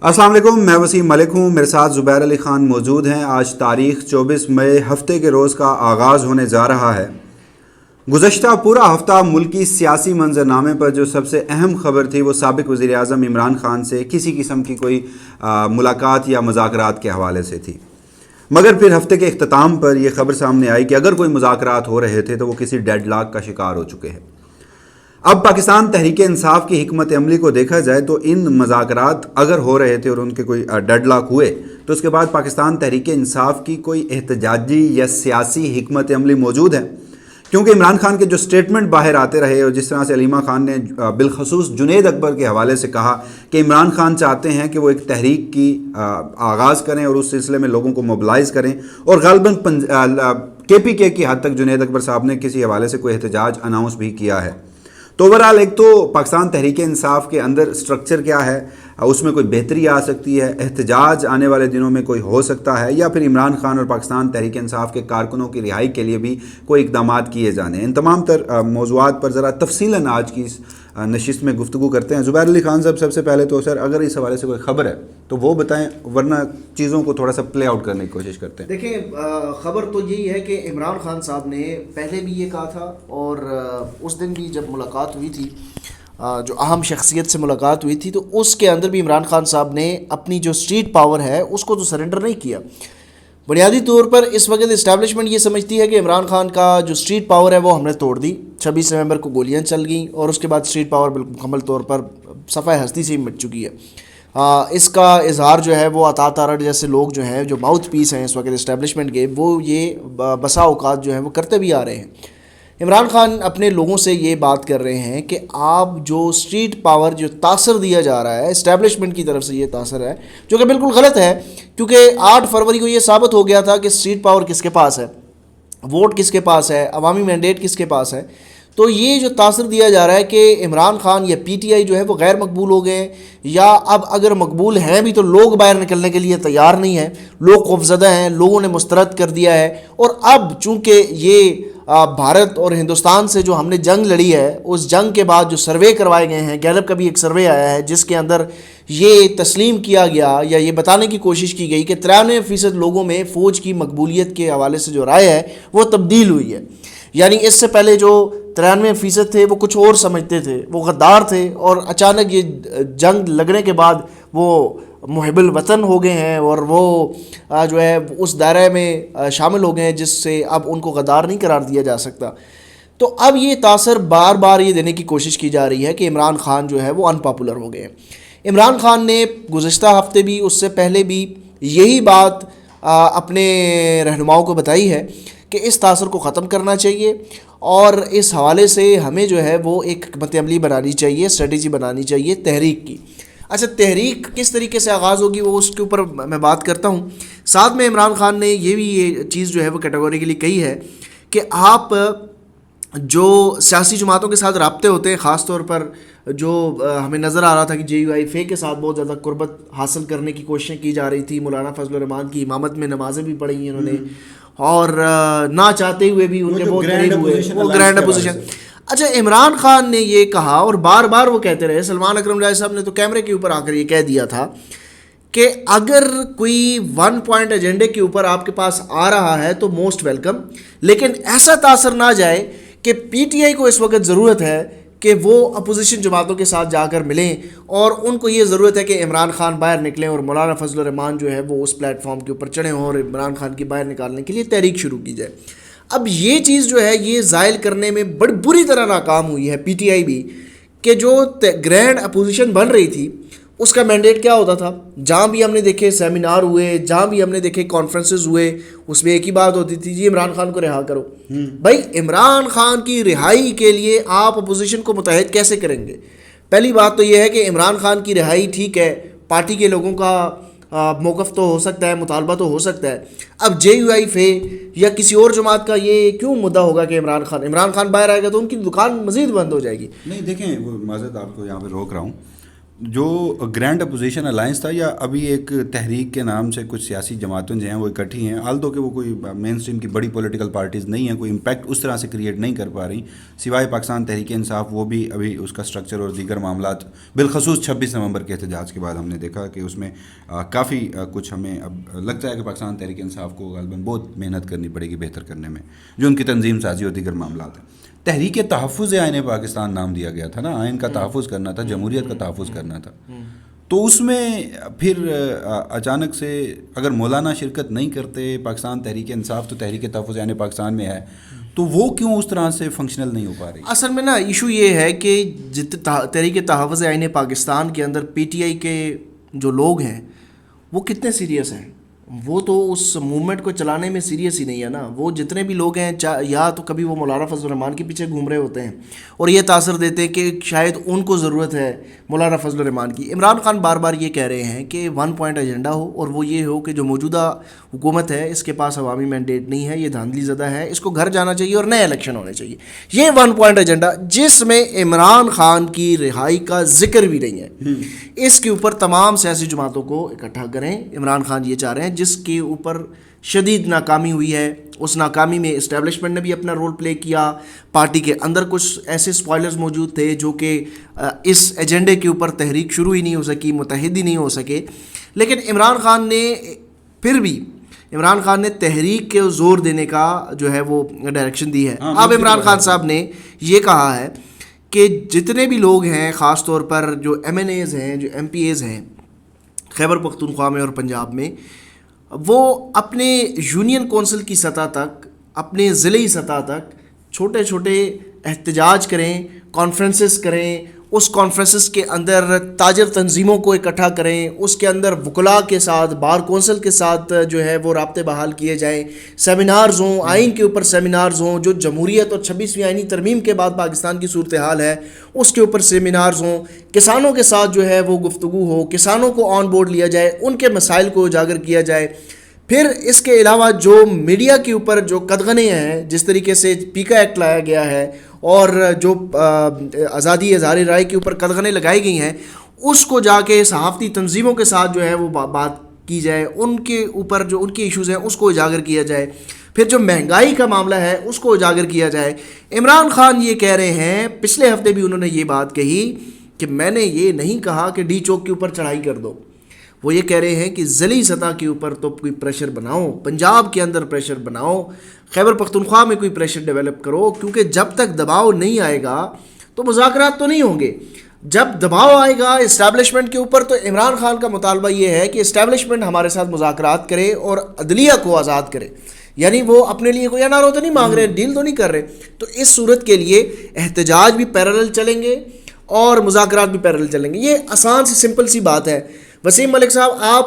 السلام علیکم، میں وسیم ملک ہوں، میرے ساتھ زبیر علی خان موجود ہیں۔ آج تاریخ 24 مئی ہفتے کے روز کا آغاز ہونے جا رہا ہے۔ گزشتہ پورا ہفتہ ملکی سیاسی منظرنامے پر جو سب سے اہم خبر تھی وہ سابق وزیر اعظم عمران خان سے کسی قسم کی کوئی ملاقات یا مذاکرات کے حوالے سے تھی، مگر پھر ہفتے کے اختتام پر یہ خبر سامنے آئی کہ اگر کوئی مذاکرات ہو رہے تھے تو وہ کسی ڈیڈ لاک کا شکار ہو چکے ہیں۔ اب پاکستان تحریک انصاف کی حکمت عملی کو دیکھا جائے تو ان مذاکرات اگر ہو رہے تھے اور ان کے کوئی ڈیڈ لاک ہوئے تو اس کے بعد پاکستان تحریک انصاف کی کوئی احتجاجی یا سیاسی حکمت عملی موجود ہے، کیونکہ عمران خان کے جو سٹیٹمنٹ باہر آتے رہے اور جس طرح سے علیمہ خان نے بالخصوص جنید اکبر کے حوالے سے کہا کہ عمران خان چاہتے ہیں کہ وہ ایک تحریک کی آغاز کریں اور اس سلسلے میں لوگوں کو موبلائز کریں، اور غالباً KPK کی حد تک جنید اکبر صاحب نے کسی حوالے سے کوئی احتجاج اناؤنس بھی کیا ہے۔ تو اوورآل ایک تو پاکستان تحریک انصاف کے اندر سٹرکچر کیا ہے، اس میں کوئی بہتری آ سکتی ہے، احتجاج آنے والے دنوں میں کوئی ہو سکتا ہے، یا پھر عمران خان اور پاکستان تحریک انصاف کے کارکنوں کی رہائی کے لیے بھی کوئی اقدامات کیے جانے ہیں۔ ان تمام تر موضوعات پر ذرا تفصیلاً آج کی اس نشست میں گفتگو کرتے ہیں۔ زبیر علی خان صاحب، سب سے پہلے تو سر اگر اس حوالے سے کوئی خبر ہے تو وہ بتائیں، ورنہ چیزوں کو تھوڑا سا پلے آؤٹ کرنے کی کوشش کرتے ہیں۔ دیکھیں، خبر تو یہی ہے کہ عمران خان صاحب نے پہلے بھی یہ کہا تھا، اور اس دن بھی جب ملاقات ہوئی تھی، جو اہم شخصیت سے ملاقات ہوئی تھی، تو اس کے اندر بھی عمران خان صاحب نے اپنی جو اسٹریٹ پاور ہے اس کو تو سرنڈر نہیں کیا۔ بنیادی طور پر اس وقت اسٹیبلشمنٹ یہ سمجھتی ہے کہ عمران خان کا جو اسٹریٹ پاور ہے وہ ہم نے توڑ دی۔ 26 نومبر کو گولیاں چل گئیں اور اس کے بعد اسٹریٹ پاور بالکل مکمل طور پر صفحہ ہستی سے ہی مٹ چکی ہے۔ اس کا اظہار جو ہے وہ عطا تارڑ جیسے لوگ جو ہیں، جو ماؤتھ پیس ہیں اس وقت اسٹیبلشمنٹ کے، وہ یہ بسا اوقات جو ہیں وہ کرتے بھی آ رہے ہیں۔ عمران خان اپنے لوگوں سے یہ بات کر رہے ہیں کہ آپ جو اسٹریٹ پاور جو تاثر دیا جا رہا ہے اسٹیبلشمنٹ کی طرف سے، یہ تاثر ہے جو کہ بالکل غلط ہے، کیونکہ 8 فروری کو یہ ثابت ہو گیا تھا کہ اسٹریٹ پاور کس کے پاس ہے، ووٹ کس کے پاس ہے، عوامی مینڈیٹ کس کے پاس ہے۔ تو یہ جو تاثر دیا جا رہا ہے کہ عمران خان یا PTI جو ہے وہ غیر مقبول ہو گئے، یا اب اگر مقبول ہیں بھی تو لوگ باہر نکلنے کے لیے تیار نہیں ہیں، لوگ خوفزدہ ہیں، لوگوں نے مسترد کر دیا ہے۔ اور اب چونکہ یہ بھارت اور ہندوستان سے جو ہم نے جنگ لڑی ہے، اس جنگ کے بعد جو سروے کروائے گئے ہیں، گیلپ کا بھی ایک سروے آیا ہے جس کے اندر یہ تسلیم کیا گیا یا یہ بتانے کی کوشش کی گئی کہ 93% لوگوں میں فوج کی مقبولیت کے حوالے سے جو رائے ہے وہ تبدیل ہوئی ہے۔ یعنی اس سے پہلے جو 93% تھے وہ کچھ اور سمجھتے تھے، وہ غدار تھے، اور اچانک یہ جنگ لگنے کے بعد وہ محب الوطن ہو گئے ہیں اور وہ جو ہے اس دائرے میں شامل ہو گئے ہیں جس سے اب ان کو غدار نہیں قرار دیا جا سکتا۔ تو اب یہ تاثر بار بار یہ دینے کی کوشش کی جا رہی ہے کہ عمران خان جو ہے وہ ان پاپولر ہو گئے ہیں۔ عمران خان نے گزشتہ ہفتے بھی، اس سے پہلے بھی یہی بات اپنے رہنماؤں کو بتائی ہے کہ اس تاثر کو ختم کرنا چاہیے، اور اس حوالے سے ہمیں جو ہے وہ ایک حکمت عملی بنانی چاہیے، اسٹریٹجی بنانی چاہیے تحریک کی۔ اچھا، تحریک کس طریقے سے آغاز ہوگی وہ اس کے اوپر میں بات کرتا ہوں۔ ساتھ میں عمران خان نے یہ چیز جو ہے وہ کیٹیگوریکلی کہی ہے کہ آپ جو سیاسی جماعتوں کے ساتھ رابطے ہوتے ہیں، خاص طور پر جو ہمیں نظر آ رہا تھا کہ JUIF کے ساتھ بہت زیادہ قربت حاصل کرنے کی کوششیں کی جا رہی تھی، مولانا فضل الرحمان کی امامت میں نمازیں بھی پڑھی ہیں انہوں نے، اور نہ چاہتے ہوئے بھی ان کے بہت قریب ہوئے، وہ گرینڈ اپوزیشن۔ اچھا، عمران خان نے یہ کہا اور بار بار وہ کہتے رہے، سلمان اکرم راج صاحب نے تو کیمرے کے اوپر آ کر یہ کہہ دیا تھا کہ اگر کوئی 1 پوائنٹ ایجنڈے کے اوپر آپ کے پاس آ رہا ہے تو موسٹ ویلکم، لیکن ایسا تاثر نہ جائے کہ PTI کو اس وقت ضرورت ہے کہ وہ اپوزیشن جماعتوں کے ساتھ جا کر ملیں، اور ان کو یہ ضرورت ہے کہ عمران خان باہر نکلیں اور مولانا فضل الرحمان جو ہے وہ اس پلیٹ فارم کے اوپر چڑھیں اور عمران خان کی باہر نکالنے کے لیے تحریک شروع کی جائے۔ اب یہ چیز جو ہے یہ زائل کرنے میں بڑی بری طرح ناکام ہوئی ہے PTI بھی، کہ جو گرینڈ اپوزیشن بن رہی تھی اس کا مینڈیٹ کیا ہوتا تھا۔ جہاں بھی ہم نے دیکھے سیمینار ہوئے، جہاں بھی ہم نے دیکھے کانفرنسز ہوئے، اس میں ایک ہی بات ہوتی تھی، جی عمران خان کو رہا کرو۔ بھائی، عمران خان کی رہائی کے لیے آپ اپوزیشن کو متحد کیسے کریں گے؟ پہلی بات تو یہ ہے کہ عمران خان کی رہائی ٹھیک ہے، پارٹی کے لوگوں کا موقف تو ہو سکتا ہے، مطالبہ تو ہو سکتا ہے۔ اب JUIF یا کسی اور جماعت کا یہ کیوں مدعا ہوگا کہ عمران خان باہر آئے گا تو ان کی دکان مزید بند ہو جائے گی؟ نہیں، دیکھیں، وہ معذرت آپ کو یہاں پہ روک رہا ہوں، جو گرینڈ اپوزیشن الائنس تھا یا ابھی ایک تحریک کے نام سے کچھ سیاسی جماعتیں جو ہیں وہ اکٹھی ہیں، آلدو کہ وہ کوئی مین اسٹریم کی بڑی پولیٹیکل پارٹیز نہیں ہیں، کوئی امپیکٹ اس طرح سے کریٹ نہیں کر پا رہی سوائے پاکستان تحریک انصاف، وہ بھی ابھی اس کا اسٹرکچر اور دیگر معاملات بالخصوص 26 نومبر کے احتجاج کے بعد ہم نے دیکھا کہ اس میں کافی کچھ ہمیں اب لگتا ہے کہ پاکستان تحریک انصاف کو غالباً بہت محنت کرنی پڑے گی بہتر کرنے میں، جو ان کی تنظیم سازی اور دیگر معاملات ہیں۔ تحریک تحفظ آئین پاکستان نام دیا گیا تھا نا، آئین کا تحفظ کرنا تھا، جمہوریت کا تحفظ کرنا تھا، تو اس میں پھر اچانک سے اگر مولانا شرکت نہیں کرتے، پاکستان تحریک انصاف تو تحریک تحفظ آئین پاکستان میں ہے، تو وہ کیوں اس طرح سے فنکشنل نہیں ہو پا رہی؟ اصل میں نا ایشو یہ ہے کہ تحریک تحفظ آئین پاکستان کے اندر پی ٹی آئی کے جو لوگ ہیں وہ کتنے سیریس ہیں، وہ تو اس موومنٹ کو چلانے میں سیریس ہی نہیں ہے نا۔ وہ جتنے بھی لوگ ہیں یا تو کبھی وہ مولانا فضل الرحمان کے پیچھے گھوم رہے ہوتے ہیں اور یہ تاثر دیتے ہیں کہ شاید ان کو ضرورت ہے مولانا فضل الرحمان کی۔ عمران خان بار بار یہ کہہ رہے ہیں کہ 1 پوائنٹ ایجنڈا ہو، اور وہ یہ ہو کہ جو موجودہ حکومت ہے اس کے پاس عوامی مینڈیٹ نہیں ہے، یہ دھاندلی زدہ ہے، اس کو گھر جانا چاہیے اور نئے الیکشن ہونے چاہیے۔ یہ 1 پوائنٹ ایجنڈا جس میں عمران خان کی رہائی کا ذکر بھی نہیں ہے، اس کے اوپر تمام سیاسی جماعتوں کو اکٹھا کریں۔ عمران خان یہ چاہ رہے ہیں، جس کے اوپر شدید ناکامی ہوئی ہے، اس ناکامی میں اسٹیبلشمنٹ نے بھی اپنا رول پلے کیا، پارٹی کے اندر کچھ ایسے اسپوائلرز موجود تھے جو کہ اس ایجنڈے کے اوپر تحریک شروع ہی نہیں ہو سکی، متحد ہی نہیں ہو سکے، لیکن عمران خان نے تحریک کے زور دینے کا جو ہے وہ ڈائریکشن دی ہے۔ اب عمران خان صاحب نے یہ کہا ہے کہ جتنے بھی لوگ ہیں، خاص طور پر جو ایم این ایز ہیں، جو ایم پی ایز ہیں خیبر پختونخوا میں اور پنجاب میں، وہ اپنے یونین کونسل کی سطح تک، اپنے ضلعی سطح تک چھوٹے چھوٹے احتجاج کریں، کانفرنسز کریں، اس کانفرنسز کے اندر تاجر تنظیموں کو اکٹھا کریں، اس کے اندر وکلاء کے ساتھ، بار کونسل کے ساتھ جو ہے وہ رابطے بحال کیے جائیں، سیمینارز ہوں، آئین کے اوپر سیمینارز ہوں، جو جمہوریت اور 26ویں آئینی ترمیم کے بعد پاکستان کی صورتحال ہے اس کے اوپر سیمینارز ہوں، کسانوں کے ساتھ جو ہے وہ گفتگو ہو، کسانوں کو آن بورڈ لیا جائے، ان کے مسائل کو اجاگر کیا جائے۔ پھر اس کے علاوہ جو میڈیا کے اوپر جو قدغنیں ہیں، جس طریقے سے پیکا ایکٹ لایا گیا ہے اور جو آزادی اظہار رائے کے اوپر قدغنیں لگائی گئی ہیں، اس کو جا کے صحافتی تنظیموں کے ساتھ جو ہے وہ بات کی جائے، ان کے اوپر جو ان کے ایشوز ہیں اس کو اجاگر کیا جائے۔ پھر جو مہنگائی کا معاملہ ہے اس کو اجاگر کیا جائے۔ عمران خان یہ کہہ رہے ہیں، پچھلے ہفتے بھی انہوں نے یہ بات کہی کہ میں نے یہ نہیں کہا کہ ڈی چوک کے اوپر چڑھائی کر دو، وہ یہ کہہ رہے ہیں کہ ضلعی سطح کے اوپر تو کوئی پریشر بناؤ، پنجاب کے اندر پریشر بناؤ، خیبر پختونخوا میں کوئی پریشر ڈیولپ کرو، کیونکہ جب تک دباؤ نہیں آئے گا تو مذاکرات تو نہیں ہوں گے۔ جب دباؤ آئے گا اسٹیبلشمنٹ کے اوپر تو عمران خان کا مطالبہ یہ ہے کہ اسٹیبلشمنٹ ہمارے ساتھ مذاکرات کرے اور عدلیہ کو آزاد کرے، یعنی وہ اپنے لیے کوئی انارو تو نہیں مانگ رہے، ڈیل تو نہیں کر رہے۔ تو اس صورت کے لیے احتجاج بھی پیرالل چلیں گے اور مذاکرات بھی پیرالل چلیں گے۔ یہ آسان سی سمپل سی بات ہے۔ وسیم ملک صاحب، آپ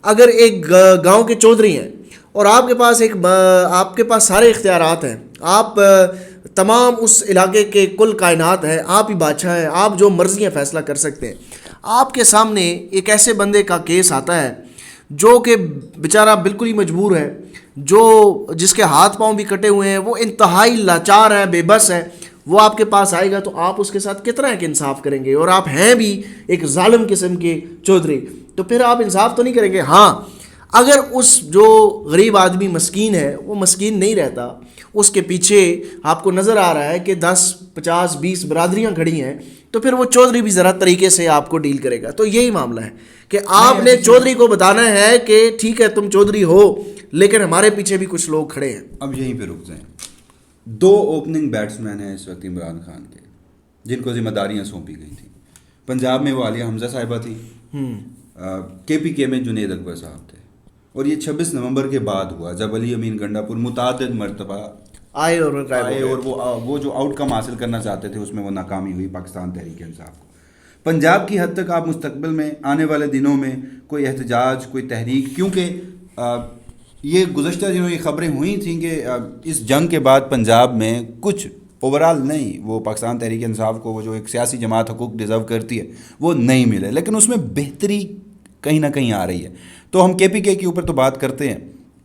اگر ایک گاؤں کے چودھری ہیں اور آپ کے پاس سارے اختیارات ہیں، آپ تمام اس علاقے کے کل کائنات ہیں، آپ ہی بادشاہ ہیں، آپ جو مرضی فیصلہ کر سکتے ہیں، آپ کے سامنے ایک ایسے بندے کا کیس آتا ہے جو کہ بیچارہ بالکل ہی مجبور ہے، جس کے ہاتھ پاؤں بھی کٹے ہوئے ہیں، وہ انتہائی لاچار ہے، بے بس ہے، وہ آپ کے پاس آئے گا تو آپ اس کے ساتھ کتنا ایک انصاف کریں گے؟ اور آپ ہیں بھی ایک ظالم قسم کے چودھری، تو پھر آپ انصاف تو نہیں کریں گے۔ ہاں، اگر اس جو غریب آدمی مسکین ہے وہ مسکین نہیں رہتا، اس کے پیچھے آپ کو نظر آ رہا ہے کہ 10 50 20 برادریاں کھڑی ہیں، تو پھر وہ چودھری بھی ذرا طریقے سے آپ کو ڈیل کرے گا۔ تو یہی معاملہ ہے کہ آپ نے چودھری کو بتانا ہے کہ ٹھیک ہے تم چودھری ہو، لیکن ہمارے پیچھے بھی کچھ لوگ کھڑے ہیں۔ اب یہیں پہ رک جائیں۔ 2 اوپننگ بیٹسمین ہیں اس وقت عمران خان کے، جن کو ذمہ داریاں سونپی گئی تھیں۔ پنجاب میں وہ عالیہ حمزہ صاحبہ تھی، کے پی کے میں جنید اکبر صاحب تھے، اور یہ 26 نومبر کے بعد ہوا جب علی امین گنڈا پور متعدد مرتبہ آئے اور وہ جو آؤٹ کم حاصل کرنا چاہتے تھے اس میں وہ ناکامی ہوئی پاکستان تحریک انصاف کو۔ پنجاب کی حد تک آپ مستقبل میں آنے والے دنوں میں کوئی احتجاج، کوئی تحریک، کیونکہ یہ گزشتہ دنوں یہ خبریں ہوئی تھیں کہ اس جنگ کے بعد پنجاب میں کچھ اوورال نہیں، وہ پاکستان تحریک انصاف کو وہ جو ایک سیاسی جماعت حقوق ڈیزرو کرتی ہے وہ نہیں ملے، لیکن اس میں بہتری کہیں نہ کہیں آ رہی ہے۔ تو ہم کے پی کے اوپر تو بات کرتے ہیں،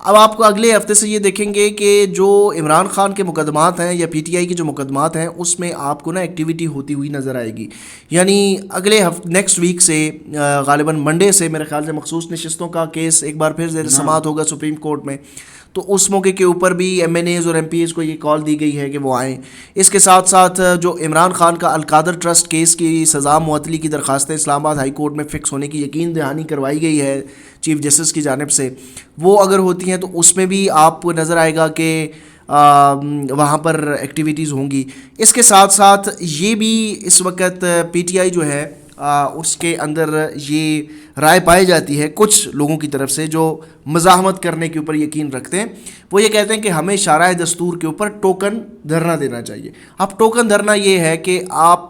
اب آپ کو اگلے ہفتے سے یہ دیکھیں گے کہ جو عمران خان کے مقدمات ہیں یا پی ٹی آئی کے جو مقدمات ہیں اس میں آپ کو نا ایکٹیویٹی ہوتی ہوئی نظر آئے گی. یعنی اگلے نیکسٹ ویک سے غالباً منڈے سے میرے خیال سے مخصوص نشستوں کا کیس ایک بار پھر زیر سماعت ہوگا سپریم کورٹ میں. تو اس موقع کے اوپر بھی ایم این ایز اور ایم پی ایز کو یہ کال دی گئی ہے کہ وہ آئیں. اس کے ساتھ ساتھ جو عمران خان کا القادر ٹرسٹ کیس کی سزا معطلی کی درخواستیں اسلام آباد ہائی کورٹ میں فکس ہونے کی یقین دہانی کروائی گئی ہے چیف جسٹس کی جانب سے, وہ اگر ہوتی ہیں تو اس میں بھی آپ کو نظر آئے گا کہ وہاں پر ایکٹیویٹیز ہوں گی. اس کے ساتھ ساتھ یہ بھی اس وقت پی ٹی آئی جو ہے اس کے اندر یہ رائے پائی جاتی ہے کچھ لوگوں کی طرف سے جو مزاحمت کرنے کے اوپر یقین رکھتے ہیں. وہ یہ کہتے ہیں کہ ہمیں شارع دستور کے اوپر ٹوکن دھرنا دینا چاہیے. اب ٹوکن دھرنا یہ ہے کہ آپ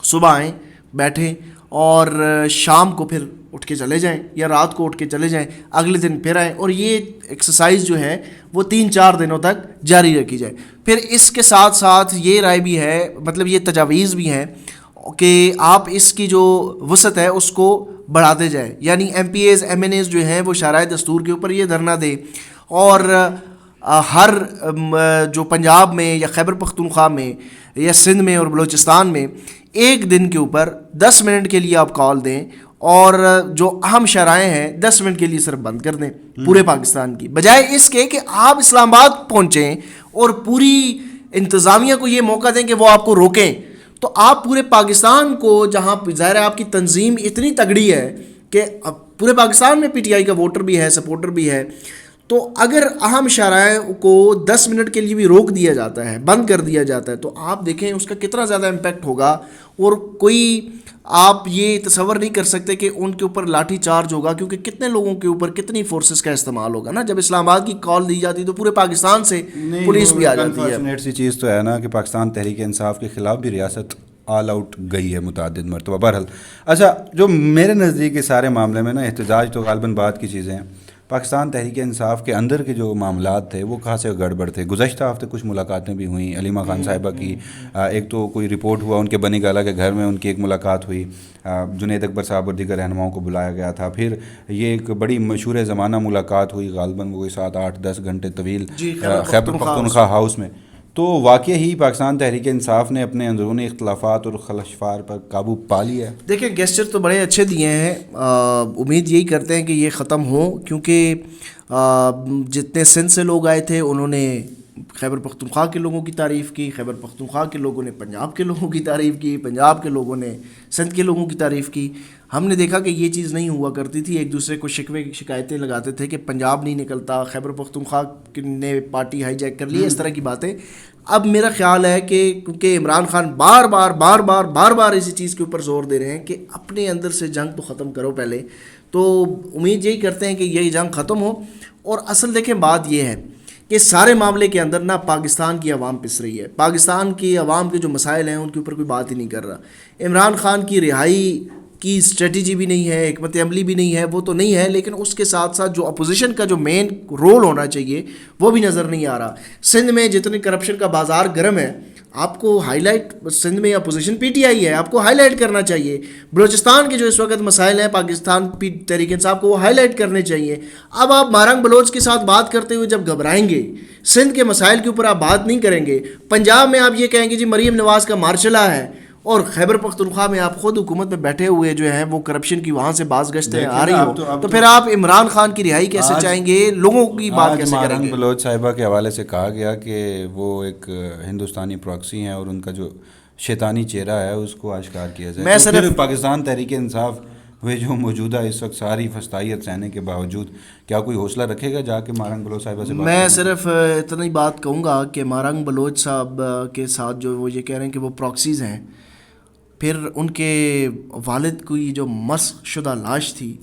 صبح آئیں, بیٹھیں اور شام کو پھر اٹھ کے چلے جائیں یا رات کو اٹھ کے چلے جائیں, اگلے دن پھر آئیں, اور یہ ایکسرسائز جو ہے وہ 3-4 دنوں تک جاری رکھی جائے. پھر اس کے ساتھ ساتھ یہ رائے بھی ہے, مطلب یہ تجاویز بھی ہیں کہ آپ اس کی جو وسعت ہے اس کو بڑھاتے جائیں. یعنی M P as M N as جو ہیں وہ شرائع دستور کے اوپر یہ دھرنا دیں, اور ہر جو پنجاب میں یا خیبر پختونخوا میں یا سندھ میں اور بلوچستان میں ایک دن کے اوپر 10 منٹ کے لیے آپ کال دیں, اور جو اہم شرائع ہیں 10 منٹ کے لیے صرف بند کر دیں پورے پاکستان کی, بجائے اس کے کہ آپ اسلام آباد پہنچیں اور پوری انتظامیہ کو یہ موقع دیں کہ وہ آپ کو روکیں. تو آپ پورے پاکستان کو, جہاں ظاہر ہے آپ کی تنظیم اتنی تگڑی ہے کہ پورے پاکستان میں پی ٹی آئی کا ووٹر بھی ہے, سپورٹر بھی ہے, تو اگر اہم شرائع کو 10 منٹ کے لیے بھی روک دیا جاتا ہے, بند کر دیا جاتا ہے, تو آپ دیکھیں اس کا کتنا زیادہ امپیکٹ ہوگا. اور کوئی آپ یہ تصور نہیں کر سکتے کہ ان کے اوپر لاٹھی چارج ہوگا, کیونکہ کتنے لوگوں کے اوپر کتنی فورسز کا استعمال ہوگا نا. جب اسلام آباد کی کال دی جاتی ہے تو پورے پاکستان سے پولیس بھی آ جاتی ہے. انفارچونیٹ سی چیز تو ہے نا کہ پاکستان تحریک انصاف کے خلاف بھی ریاست آل آؤٹ گئی ہے متعدد مرتبہ. بہرحال اچھا, جو میرے نزدیک کے سارے معاملے میں نا احتجاج تو غالباً بعد کی چیزیں ہیں. پاکستان تحریک انصاف کے اندر کے جو معاملات تھے وہ کہاں سے گڑبڑ تھے. گزشتہ ہفتے کچھ ملاقاتیں بھی ہوئیں علیمہ خان صاحبہ کی, ایک تو کوئی رپورٹ ہوا ان کے بنی گالہ کے گھر میں ان کی ایک ملاقات ہوئی, جنید اکبر صاحب اور دیگر رہنماؤں کو بلایا گیا تھا. پھر یہ ایک بڑی مشہور زمانہ ملاقات ہوئی, غالباً وہ کوئی 7-8-10 گھنٹے طویل خیبر پختونخوا ہاؤس میں. تو واقعی ہی پاکستان تحریک انصاف نے اپنے اندرونی اختلافات اور خلفشار پر قابو پا لیا ہے. دیکھیں گیسچر تو بڑے اچھے دیے ہیں, امید یہی کرتے ہیں کہ یہ ختم ہو, کیونکہ جتنے سندھ سے لوگ آئے تھے انہوں نے خیبر پختونخوا کے لوگوں کی تعریف کی, خیبر پختونخوا کے لوگوں نے پنجاب کے لوگوں کی تعریف کی, پنجاب کے لوگوں نے سندھ کے لوگوں کی تعریف کی. ہم نے دیکھا کہ یہ چیز نہیں ہوا کرتی تھی, ایک دوسرے کو شکایتیں لگاتے تھے کہ پنجاب نہیں نکلتا, خیبر پختونخوا نے پارٹی ہائی جیک کر لی, اس طرح کی باتیں. اب میرا خیال ہے کہ کیونکہ عمران خان بار بار اسی چیز کے اوپر زور دے رہے ہیں کہ اپنے اندر سے جنگ تو ختم کرو پہلے, تو امید یہی کرتے ہیں کہ یہ جنگ ختم ہو. اور اصل دیکھیں بات یہ ہے کہ سارے معاملے کے اندر نا پاکستان کی عوام پس رہی ہے. پاکستان کی عوام کے جو مسائل ہیں ان کے اوپر کوئی بات ہی نہیں کر رہا. عمران خان کی رہائی کی اسٹریٹجی بھی نہیں ہے, حکمت عملی بھی نہیں ہے, وہ تو نہیں ہے, لیکن اس کے ساتھ ساتھ جو اپوزیشن کا جو مین رول ہونا چاہیے وہ بھی نظر نہیں آ رہا. سندھ میں جتنی کرپشن کا بازار گرم ہے, آپ کو ہائی لائٹ, سندھ میں اپوزیشن پی ٹی آئی ہے, آپ کو ہائی لائٹ کرنا چاہیے. بلوچستان کے جو اس وقت مسائل ہیں پاکستان تحریک انصاف کو وہ ہائی لائٹ کرنے چاہیے. اب آپ مارنگ بلوچ کے ساتھ بات کرتے ہوئے جب گھبرائیں گے, سندھ کے مسائل کے اوپر آپ بات نہیں کریں گے, پنجاب میں آپ یہ کہیں گے جی مریم نواز کا مارشلہ ہے, اور خیبر پختونخوا میں آپ خود حکومت میں بیٹھے ہوئے جو ہیں وہ کرپشن کی وہاں سے باز گشتیں آ رہی ہو, تو پھر آپ عمران خان کی رہائی کیسے چاہیں گے, لوگوں کی بات کیسے کریں گے. بلوچ صاحبہ کے حوالے سے کہا گیا کہ وہ ایک ہندوستانی پراکسی ہیں اور ان کا جو شیطانی چہرہ ہے اس کو آشکار کیا جائے. میں صرف پاکستان تحریک انصاف وہ جو موجودہ اس وقت ساری فسطائیت سہنے کے باوجود کیا کوئی حوصلہ رکھے گا جا کے مارنگ بلوچ صاحبہ سے بات؟ میں صرف اتنی بات کہوں گا کہ مارنگ بلوچ صاحب کے ساتھ جو وہ یہ کہہ رہے ہیں کہ وہ پراکسیز ہیں, پھر ان کے والد کی جو مسخ شدہ لاش تھی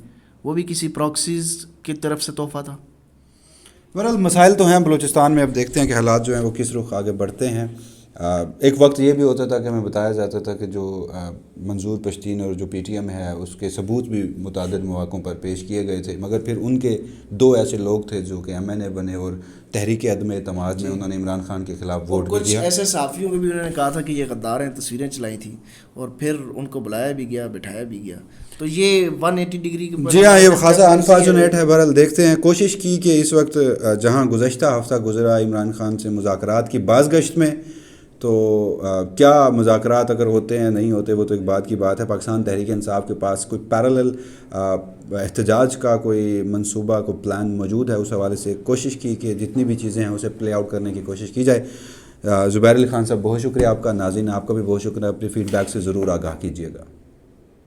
وہ بھی کسی پراکسیز کی طرف سے تحفہ تھا. بہرحال مسائل تو ہیں بلوچستان میں, اب دیکھتے ہیں کہ حالات جو ہیں وہ کس رخ آگے بڑھتے ہیں. ایک وقت یہ بھی ہوتا تھا کہ ہمیں بتایا جاتا تھا کہ جو منظور پشتین اور جو پی ٹی ایم ہے اس کے ثبوت بھی متعدد مواقعوں پر پیش کیے گئے تھے, مگر پھر ان کے 2 ایسے لوگ تھے جو کہ ایم این اے بنے اور تحریک عدم اعتماد میں انہوں نے عمران خان کے خلاف ووٹ کچھ دیا. ایسے صحافیوں کو بھی انہوں نے کہا تھا کہ یہ غدار ہیں, تصویریں چلائی تھیں, اور پھر ان کو بلایا بھی گیا, بٹھایا بھی گیا. تو یہ 180 ڈگری کے جی ہاں، یہ خاصا انفارچونیٹ ہے. بہرحال دیکھتے ہیں. کوشش کی کہ اس وقت جہاں گزشتہ ہفتہ گزرا عمران خان سے مذاکرات کی بازگشت میں، تو کیا مذاکرات اگر ہوتے ہیں نہیں ہوتے وہ تو ایک بات کی بات ہے. پاکستان تحریک انصاف کے پاس کوئی پیرالل احتجاج کا کوئی منصوبہ، کوئی پلان موجود ہے. اس حوالے سے کوشش کی کہ جتنی بھی چیزیں ہیں اسے پلے آؤٹ کرنے کی کوشش کی جائے. زبیر علی خان صاحب بہت شکریہ آپ کا. ناظرین آپ کا بھی بہت شکریہ. اپنی فیڈ بیک سے ضرور آگاہ کیجیے گا.